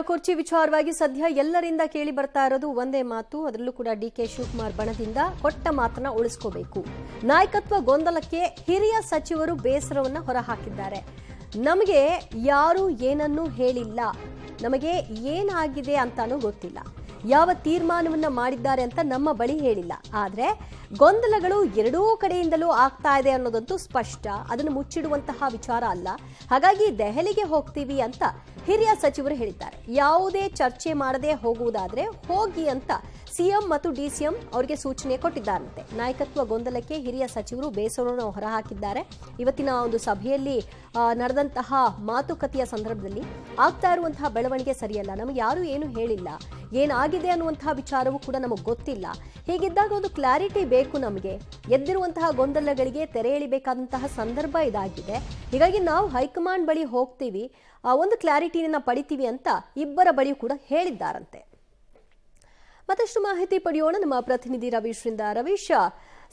ಕುರ್ಚಿ ವಿಚಾರವಾಗಿ ಸದ್ಯ ಎಲ್ಲರಿಂದ ಕೇಳಿ ಬರ್ತಾ ಇರೋದು ಒಂದೇ ಮಾತು. ಅದರಲ್ಲೂ ಕೂಡ ಡಿಕೆ ಶಿವಕುಮಾರ್ ಬಣದಿಂದ ಕೊಟ್ಟ ಮಾತನ್ನ ಉಳಿಸ್ಕೋಬೇಕು. ನಾಯಕತ್ವ ಗೊಂದಲಕ್ಕೆ ಹಿರಿಯ ಸಚಿವರು ಬೇಸರವನ್ನ ಹೊರಹಾಕಿದ್ದಾರೆ. ನಮಗೆ ಯಾರು ಏನನ್ನೂ ಹೇಳಿಲ್ಲ, ನಮಗೆ ಏನಾಗಿದೆ ಅಂತಾನೂ ಗೊತ್ತಿಲ್ಲ, ಯಾವ ತೀರ್ಮಾನವನ್ನ ಮಾಡಿದ್ದಾರೆ ಅಂತ ನಮ್ಮ ಬಳಿ ಹೇಳಿಲ್ಲ. ಆದ್ರೆ ಗೊಂದಲಗಳು ಎರಡೂ ಕಡೆಯಿಂದಲೂ ಆಗ್ತಾ ಇದೆ ಅನ್ನೋದಂತೂ ಸ್ಪಷ್ಟ. ಅದನ್ನು ಮುಚ್ಚಿಡುವಂತಹ ವಿಚಾರ ಅಲ್ಲ. ಹಾಗಾಗಿ ದೆಹಲಿಗೆ ಹೋಗ್ತೀವಿ ಅಂತ ಹಿರಿಯ ಸಚಿವರು ಹೇಳಿದ್ದಾರೆ. ಯಾವುದೇ ಚರ್ಚೆ ಮಾಡದೆ ಹೋಗುವುದಾದ್ರೆ ಹೋಗಿ ಅಂತ ಸಿಎಂ ಮತ್ತು ಡಿಸಿಎಂ ಅವರಿಗೆ ಸೂಚನೆ ಕೊಟ್ಟಿದ್ದಾರಂತೆ. ನಾಯಕತ್ವ ಗೊಂದಲಕ್ಕೆ ಹಿರಿಯ ಸಚಿವರು ಬೇಸರವನ್ನು ಹೊರಹಾಕಿದ್ದಾರೆ. ಇವತ್ತಿನ ಒಂದು ಸಭೆಯಲ್ಲಿ ನಡೆದಂತಹ ಮಾತುಕತೆಯ ಸಂದರ್ಭದಲ್ಲಿ ಆಗ್ತಾ ಇರುವಂತಹ ಬೆಳವಣಿಗೆ ಸರಿಯಲ್ಲ, ನಮಗೆ ಯಾರು ಏನು ಹೇಳಿಲ್ಲ, ಏನಾಗಿದೆ ಅನ್ನುವಂತಹ ವಿಚಾರವೂ ಕೂಡ ನಮಗೆ ಗೊತ್ತಿಲ್ಲ. ಹೀಗಿದ್ದಾಗ ಒಂದು ಕ್ಲಾರಿಟಿ ಬೇಕು ನಮಗೆ. ಎದ್ದಿರುವಂತಹ ಗೊಂದಲಗಳಿಗೆ ತೆರೆ ಎಳಿಬೇಕಾದಂತಹ ಸಂದರ್ಭ ಇದಾಗಿದೆ. ಹೀಗಾಗಿ ನಾವು ಹೈಕಮಾಂಡ್ ಬಳಿ ಹೋಗ್ತೀವಿ, ಒಂದು ಕ್ಲಾರಿಟಿನ ಪಡಿತೀವಿ ಅಂತ ಇಬ್ಬರ ಬಳಿಯೂ ಕೂಡ ಹೇಳಿದ್ದಾರಂತೆ. ಮತ್ತಷ್ಟು ಮಾಹಿತಿ ಪಡೆಯೋಣ ನಮ್ಮ ಪ್ರತಿನಿಧಿ ರವೀಶ್ರಿಂದ. ರವೀಶ್,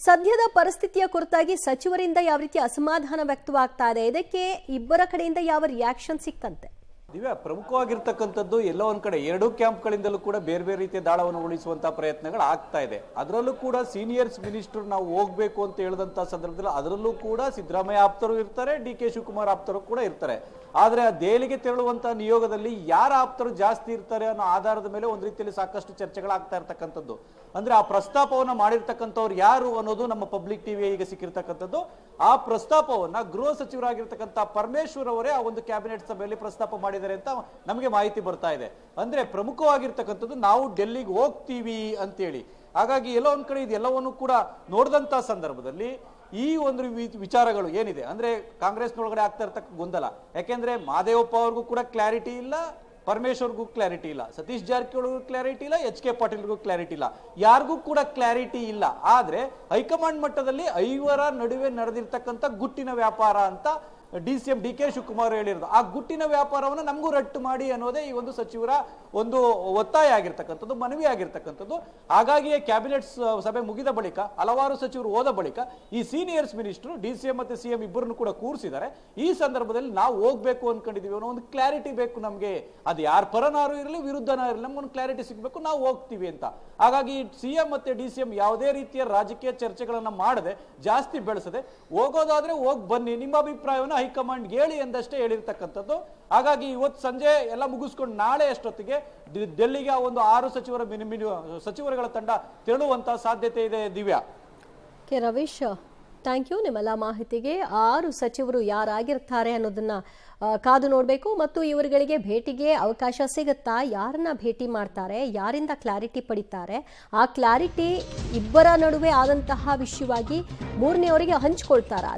ಸದ್ಯದ ಪರಿಸ್ಥಿತಿಯ ಕುರಿತಾಗಿ ಸಚಿವರಿಂದ ಯಾವ ರೀತಿ ಅಸಮಾಧಾನ ವ್ಯಕ್ತವಾಗ್ತಾ ಇದೆ, ಇದಕ್ಕೆ ಇಬ್ಬರ ಕಡೆಯಿಂದ ಯಾವ ರಿಯಾಕ್ಷನ್ ಸಿಕ್ತಂತೆ? ದಿವ್ಯಾ, ಪ್ರಮುಖವಾಗಿರ್ತಕ್ಕಂಥದ್ದು ಎಲ್ಲೋ ಒಂದ್ ಕಡೆ ಎರಡೂ ಕ್ಯಾಂಪ್ಗಳಿಂದಲೂ ಕೂಡ ಬೇರೆ ಬೇರೆ ರೀತಿಯ ದಾಳವನ್ನು ಉಳಿಸುವಂತಹ ಪ್ರಯತ್ನಗಳು ಆಗ್ತಾ ಇದೆ. ಅದರಲ್ಲೂ ಕೂಡ ಸೀನಿಯರ್ಸ್ ಮಿನಿಸ್ಟರ್ ನಾವು ಹೋಗ್ಬೇಕು ಅಂತ ಹೇಳಿದಂತ ಸಂದರ್ಭದಲ್ಲಿ ಅದರಲ್ಲೂ ಕೂಡ ಸಿದ್ದರಾಮಯ್ಯ ಆಪ್ತರು ಇರ್ತಾರೆ, ಡಿ.ಕೆ. ಶಿವಕುಮಾರ್ ಆಪ್ತರು ಕೂಡ ಇರ್ತಾರೆ. ಆದ್ರೆ ಆ ದೆಹಲಿಗೆ ತೆರಳುವಂತಹ ನಿಯೋಗದಲ್ಲಿ ಯಾರ ಆಪ್ತರು ಜಾಸ್ತಿ ಇರ್ತಾರೆ ಅನ್ನೋ ಆಧಾರದ ಮೇಲೆ ಒಂದ್ ರೀತಿಯಲ್ಲಿ ಸಾಕಷ್ಟು ಚರ್ಚೆಗಳಾಗ್ತಾ ಇರ್ತಕ್ಕಂಥದ್ದು. ಅಂದ್ರೆ ಆ ಪ್ರಸ್ತಾಪವನ್ನ ಮಾಡಿರ್ತಕ್ಕಂಥವ್ರು ಯಾರು ಅನ್ನೋದು ನಮ್ಮ ಪಬ್ಲಿಕ್ ಟಿವಿ ಈಗ ಸಿಕ್ಕಿರ್ತಕ್ಕಂಥದ್ದು. ಆ ಪ್ರಸ್ತಾಪವನ್ನ ಗೃಹ ಸಚಿವರಾಗಿರ್ತಕ್ಕಂಥ ಪರಮೇಶ್ವರ್ ಅವರೇ ಆ ಒಂದು ಕ್ಯಾಬಿನೆಟ್ ಸಭೆಯಲ್ಲಿ ಪ್ರಸ್ತಾಪ ಮಾಡಿದ್ದಾರೆ ಅಂತ ನಮಗೆ ಮಾಹಿತಿ ಬರ್ತಾ ಇದೆ. ಅಂದ್ರೆ ಪ್ರಮುಖವಾಗಿರ್ತಕ್ಕಂಥದ್ದು ನಾವು ಡೆಲ್ಲಿಗೆ ಹೋಗ್ತೀವಿ ಅಂತೇಳಿ. ಹಾಗಾಗಿ ಎಲ್ಲೋ ಒಂದ್ ಕಡೆ ಇದೆಲ್ಲವನ್ನು ಕೂಡ ನೋಡಿದಂತ ಸಂದರ್ಭದಲ್ಲಿ ಈ ಒಂದು ವಿಚಾರಗಳು ಏನಿದೆ ಅಂದ್ರೆ ಕಾಂಗ್ರೆಸ್ನೊಳಗಡೆ ಆಗ್ತಾ ಇರ್ತಕ್ಕ ಗೊಂದಲ, ಯಾಕೆಂದ್ರೆ ಮಹದೇವಪ್ಪ ಅವ್ರಿಗೂ ಕೂಡ ಕ್ಲಾರಿಟಿ ಇಲ್ಲ, ಪರಮೇಶ್ವರ್ಗೂ ಕ್ಲಾರಿಟಿ ಇಲ್ಲ, ಸತೀಶ್ ಜಾರಕಿಹೊಳಿಗೂ ಕ್ಲಾರಿಟಿ ಇಲ್ಲ, ಎಚ್.ಕೆ. ಪಾಟೀಲ್ಗೂ ಕ್ಲಾರಿಟಿ ಇಲ್ಲ, ಯಾರಿಗೂ ಕೂಡ ಕ್ಲಾರಿಟಿ ಇಲ್ಲ. ಆದ್ರೆ ಹೈಕಮಾಂಡ್ ಮಟ್ಟದಲ್ಲಿ ಐವರ ನಡುವೆ ನಡೆದಿರ್ತಕ್ಕಂಥ ಗುಟ್ಟಿನ ವ್ಯಾಪಾರ ಅಂತ ಡಿ.ಸಿ.ಎಂ. ಡಿ.ಕೆ. ಶಿವಕುಮಾರ್ ಹೇಳಿರೋದು. ಆ ಗುಟ್ಟಿನ ವ್ಯಾಪಾರವನ್ನು ನಮಗೂ ರಟ್ಟು ಮಾಡಿ ಅನ್ನೋದೇ ಈ ಒಂದು ಸಚಿವರ ಒಂದು ಒತ್ತಾಯ ಆಗಿರ್ತಕ್ಕಂಥದ್ದು, ಮನವಿ ಆಗಿರ್ತಕ್ಕಂಥದ್ದು. ಹಾಗಾಗಿಯೇ ಕ್ಯಾಬಿನೆಟ್ ಸಭೆ ಮುಗಿದ ಬಳಿಕ ಹಲವಾರು ಸಚಿವರು ಹೋದ ಬಳಿಕ ಈ ಸೀನಿಯರ್ಸ್ ಮಿನಿಸ್ಟರ್ ಡಿ.ಸಿ.ಎಂ. ಮತ್ತೆ ಸಿಎಂ ಇಬ್ಬರನ್ನು ಕೂಡ ಕೂರಿಸಿದ್ದಾರೆ. ಈ ಸಂದರ್ಭದಲ್ಲಿ ನಾವು ಹೋಗ್ಬೇಕು ಅನ್ಕೊಂಡಿದೀವಿ ಅನ್ನೋ ಒಂದು ಕ್ಲಾರಿಟಿ ಬೇಕು ನಮಗೆ. ಅದು ಯಾರ ಪರನಾರು ಇರಲಿ ವಿರುದ್ಧನಾರು ಇರಲಿ, ನಮ್ಗೊಂದು ಕ್ಲಾರಿಟಿ ಸಿಗಬೇಕು, ನಾವು ಹೋಗ್ತೀವಿ ಅಂತ. ಹಾಗಾಗಿ ಸಿಎಂ ಮತ್ತೆ ಡಿ.ಸಿ.ಎಂ ಯಾವುದೇ ರೀತಿಯ ರಾಜಕೀಯ ಚರ್ಚೆಗಳನ್ನ ಮಾಡದೆ, ಜಾಸ್ತಿ ಬೆಳೆಸದೆ, ಹೋಗೋದಾದ್ರೆ ಹೋಗ್ ಬನ್ನಿ, ನಿಮ್ಮ ಅಭಿಪ್ರಾಯವನ್ನು ಹೈಕಮಾಂಡ್ ಹೇಳಿ ಎಂದಷ್ಟೇ ಹೇಳಿರ್ತಕ್ಕಂಥದ್ದು. ಹಾಗಾಗಿ ಇವತ್ತು ಸಂಜೆ ಎಲ್ಲ ಮುಗಿಸ್ಕೊಂಡು ನಾಳೆ ಅಷ್ಟೊತ್ತಿಗೆ ಡೆಲ್ಲಿಗೆ ಒಂದು 6 ಸಚಿವರುಗಳ ತಂಡ ತೆರಳುವಂತಹ ಸಾಧ್ಯತೆ ಇದೆ. ದಿವ್ಯಾ. ರವೀಶ್, ಥ್ಯಾಂಕ್ ಯು ನಿಮ್ಮೆಲ್ಲ ಮಾಹಿತಿಗೆ. 6 ಸಚಿವರು ಯಾರಾಗಿರ್ತಾರೆ ಅನ್ನೋದನ್ನ ಕಾದು ನೋಡಬೇಕು. ಮತ್ತು ಇವರುಗಳಿಗೆ ಭೇಟಿಗೆ ಅವಕಾಶ ಸಿಗುತ್ತಾ, ಯಾರನ್ನ ಭೇಟಿ ಮಾಡ್ತಾರೆ, ಯಾರಿಂದ ಕ್ಲಾರಿಟಿ ಪಡಿತಾರೆ, ಆ ಕ್ಲಾರಿಟಿ ಇಬ್ಬರ ನಡುವೆ ಆದಂತಹ ವಿಷಯವಾಗಿ ಮೂರನೆಯವರಿಗೆ ಹಂಚ್ಕೊಳ್ತಾರ.